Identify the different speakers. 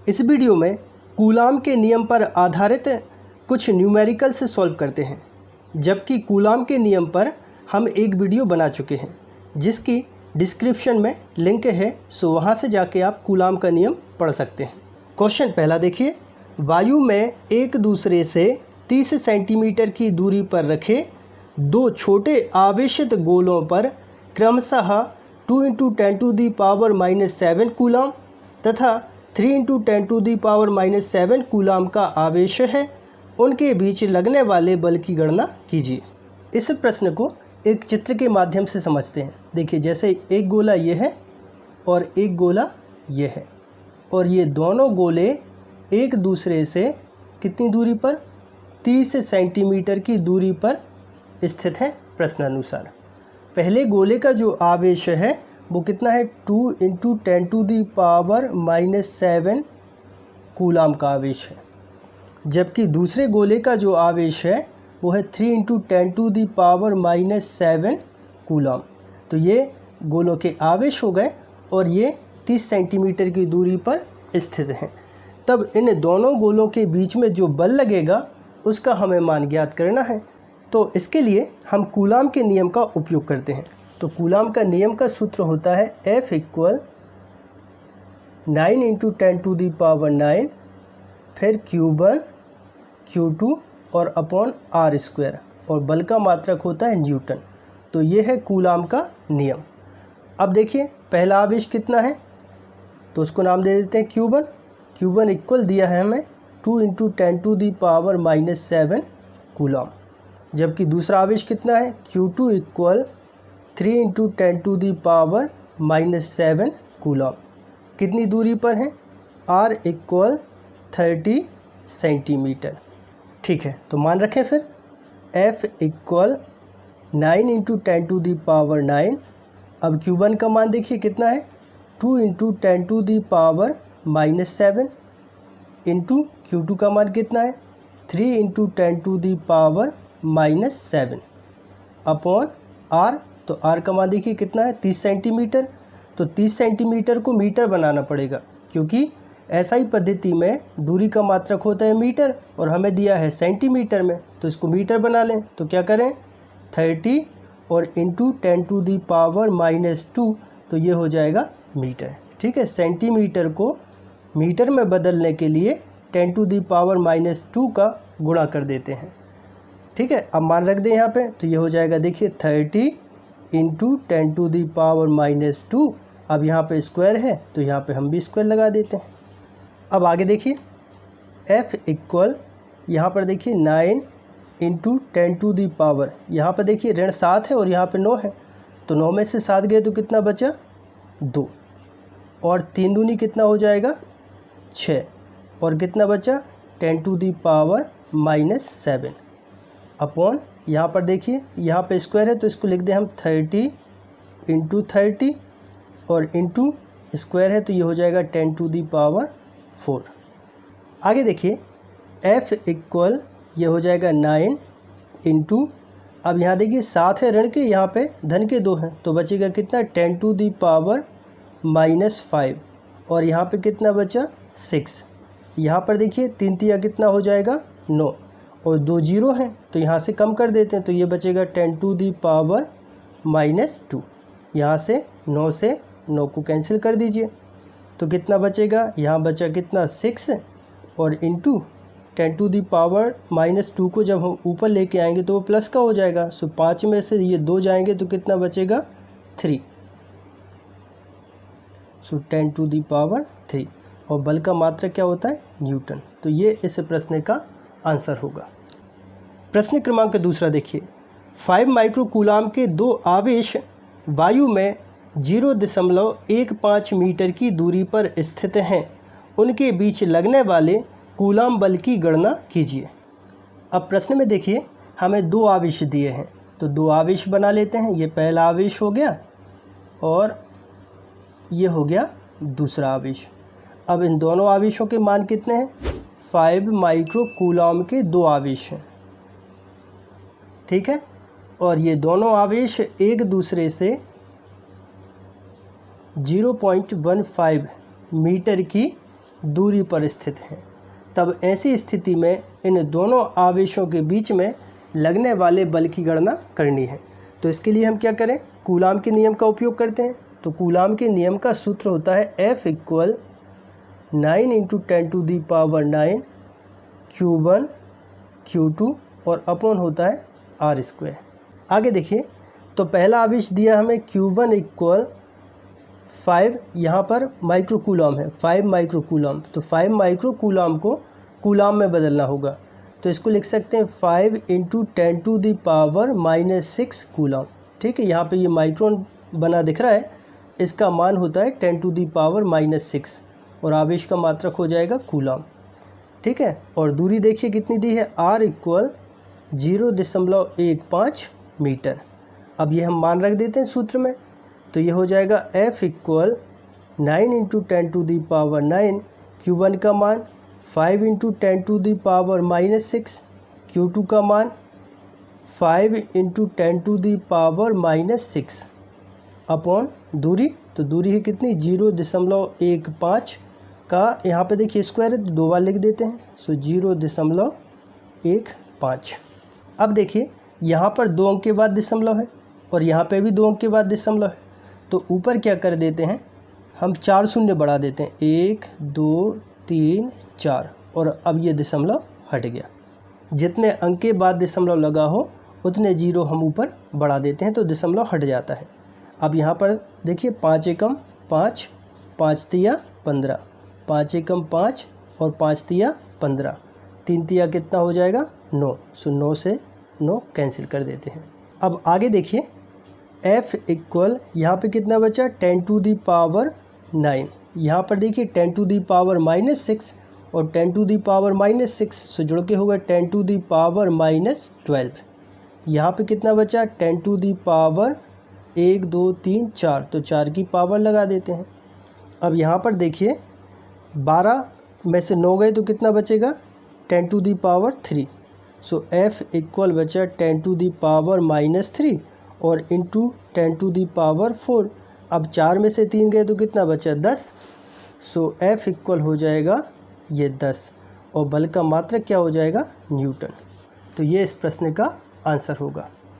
Speaker 1: इस वीडियो में कूलाम के नियम पर आधारित कुछ न्यूमेरिकल से सॉल्व करते हैं, जबकि कूलाम के नियम पर हम एक वीडियो बना चुके हैं जिसकी डिस्क्रिप्शन में लिंक है, सो वहां से जाके आप कूलाम का नियम पढ़ सकते हैं। क्वेश्चन पहला देखिए, वायु में एक दूसरे से 30 सेंटीमीटर की दूरी पर रखे दो छोटे आवेशित गोलों पर क्रमशः 2 × 10⁻⁻7 कूलाम तथा 3 × 10⁻⁻7 कूलाम का आवेश है, उनके बीच लगने वाले बल की गणना कीजिए। इस प्रश्न को एक चित्र के माध्यम से समझते हैं। देखिए, जैसे एक गोला ये है और एक गोला ये है, और ये दोनों गोले एक दूसरे से कितनी दूरी पर, 30 सेंटीमीटर की दूरी पर स्थित है प्रश्नानुसार। पहले गोले का जो आवेश है वो कितना है, 2 × 10⁻⁻7 कूलाम का आवेश है, जबकि दूसरे गोले का जो आवेश है वो है 3 × 10⁻⁻7 कूलाम। तो ये गोलों के आवेश हो गए और ये 30 सेंटीमीटर की दूरी पर स्थित हैं। तब इन दोनों गोलों के बीच में जो बल लगेगा उसका हमें मान ज्ञात करना है। तो इसके लिए हम कूलाम के नियम का उपयोग करते हैं। तो कूलाम का नियम का सूत्र होता है F = 9 × 10⁻⁹, फिर Q1 Q2 और अपॉन R², और बल का मात्रक होता है न्यूटन। तो ये है कूलाम का नियम। अब देखिए, पहला आवेश कितना है, तो उसको नाम दे देते हैं Q1। Q1 इक्वल दिया है हमें 2 × 10⁻⁻7 कूलाम, जबकि दूसरा आवेश कितना है, Q2 इक्वल 3 × 10⁻⁻7 कूलाम। कितनी दूरी पर है, R इक्वल 30 सेंटीमीटर। ठीक है, तो मान रखें फिर F इक्वल 9 × 10⁻⁹। अब Q1 का मान देखिए कितना है, 2 × 10⁻⁻7 इंटू Q2 का मान कितना है, 3 × 10⁻⁻7 अपॉन R। तो R का मान देखिए कितना है, 30 सेंटीमीटर। तो 30 सेंटीमीटर को मीटर बनाना पड़ेगा, क्योंकि ऐसा ही पद्धति में दूरी का मात्रक होता है मीटर और हमें दिया है सेंटीमीटर में, तो इसको मीटर बना लें। तो क्या करें, 30 और इंटू 10⁻⁻2, तो ये हो जाएगा मीटर। ठीक है, सेंटीमीटर को मीटर में बदलने के लिए 10⁻⁻2 का गुणा कर देते हैं। ठीक है, अब मान रख दें यहाँ पे, तो ये हो जाएगा देखिए 30 × 10⁻2। अब यहाँ पे स्क्वायर है तो यहाँ पे हम भी स्क्वायर लगा देते हैं। अब आगे देखिए, F इक्वल यहाँ पर देखिए 9 × 10⁻, यहाँ पर देखिए ऋण 7 है और यहाँ पे 9 है, तो 9 में से 7 गए तो कितना बचा, 2, और 3 दूनी कितना हो जाएगा, 6, और कितना बचा 10⁻⁻7 अपॉन यहाँ पर देखिए यहाँ पे स्क्वायर है तो इसको लिख दें हम 30 × 30 और इंटू स्क्वायर है तो ये हो जाएगा 10⁴। आगे देखिए, F इक्वल ये हो जाएगा 9 इंटू, अब यहाँ देखिए 7 है ऋण के, यहाँ पे धन के 2 हैं, तो बचेगा कितना 10⁻⁻5, और यहाँ पे कितना बचा 6। यहाँ पर देखिए 3 तिया कितना हो जाएगा 9, और 2 जीरो हैं तो यहाँ से कम कर देते हैं, तो ये बचेगा 10⁻⁻2। यहाँ से 9 से 9 को कैंसिल कर दीजिए, तो कितना बचेगा, यहाँ बचा कितना 6, और इंटू 10⁻⁻2 को जब हम ऊपर लेके आएंगे तो वो प्लस का हो जाएगा। सो 5 में से ये 2 जाएंगे तो कितना बचेगा 3, सो 10⁻3, और बल का मात्रक क्या होता है, न्यूटन। तो ये इस प्रश्न का आंसर होगा। प्रश्न क्रमांक दूसरा देखिए, 5 माइक्रो कूलाम के दो आवेश वायु में 0.15 मीटर की दूरी पर स्थित हैं, उनके बीच लगने वाले कूलाम बल की गणना कीजिए। अब प्रश्न में देखिए हमें दो आवेश दिए हैं, तो दो आवेश बना लेते हैं। ये पहला आवेश हो गया और ये हो गया दूसरा आवेश। अब इन दोनों आवेशों के मान कितने हैं, 5 माइक्रो कूलाम के दो आवेश हैं। ठीक है, और ये दोनों आवेश एक दूसरे से 0.15 मीटर की दूरी पर स्थित हैं। तब ऐसी स्थिति में इन दोनों आवेशों के बीच में लगने वाले बल की गणना करनी है। तो इसके लिए हम क्या करें, कूलाम के नियम का उपयोग करते हैं। तो कूलाम के नियम का सूत्र होता है F = 9 × 10⁹ Q1 Q2 और अपॉन होता है R²। आगे देखिए, तो पहला आवेश दिया हमें Q1 = 5, यहाँ पर माइक्रोकूलम है, 5 माइक्रोकूलम। तो 5 माइक्रोकूलम को कूलाम में बदलना होगा। तो इसको लिख सकते हैं 5 × 10⁻⁻6 कूलाम। ठीक है, यहाँ पे ये माइक्रोन बना दिख रहा है, इसका मान होता है 10⁻⁻6 और आवेश का मात्रक हो जाएगा कूलाम। ठीक है, और दूरी देखिए कितनी दी है, R = 0.15 मीटर। अब ये हम मान रख देते हैं सूत्र में। तो ये हो जाएगा F = 9 × 10⁹ Q1 का मान, 5 × 10⁻⁻6 Q2 का मान, 5 × 10⁻⁻6 अपॉन दूरी। तो दूरी है कितनी, 0.15 का यहाँ पे देखिए स्क्वायर है तो 2 बार लिख देते हैं। सो 0.15। अब देखिए यहाँ पर 2 अंक के बाद दशमलव है और यहाँ पे भी 2 अंक के बाद दशमलव है। तो ऊपर क्या कर देते हैं, हम 4 शून्य बढ़ा देते हैं, 1 2 3 4, और अब ये दशमलव हट गया। जितने अंक के बाद दशमलव लगा हो उतने जीरो हम ऊपर बढ़ा देते हैं तो दशमलव हट जाता है। अब यहाँ पर देखिए 5 एकम 5, 5 तिया 15, 5 एकम 5 और 5 तिया 15, 3 तिया कितना हो जाएगा 9। सो 9 से 9 कैंसिल कर देते हैं। अब आगे देखिए F = यहाँ पे कितना बचा, 10⁻⁹। यहाँ पर देखिए 10⁻⁻6 और 10⁻⁻6 सो जुड़ के होगा 10⁻12। यहाँ पे कितना बचा, 10⁻1 2 3 4, तो 4 की पावर लगा देते हैं। अब यहाँ पर देखिए 12 में से 9 गए तो कितना बचेगा, 10⁻3। सो F = बचा 10⁻³ और इंटू 10⁻4। अब 4 में से 3 गए तो कितना बचा, 10। सो F = हो जाएगा ये 10 और बल का मात्रक क्या हो जाएगा, न्यूटन। तो ये इस प्रश्न का आंसर होगा।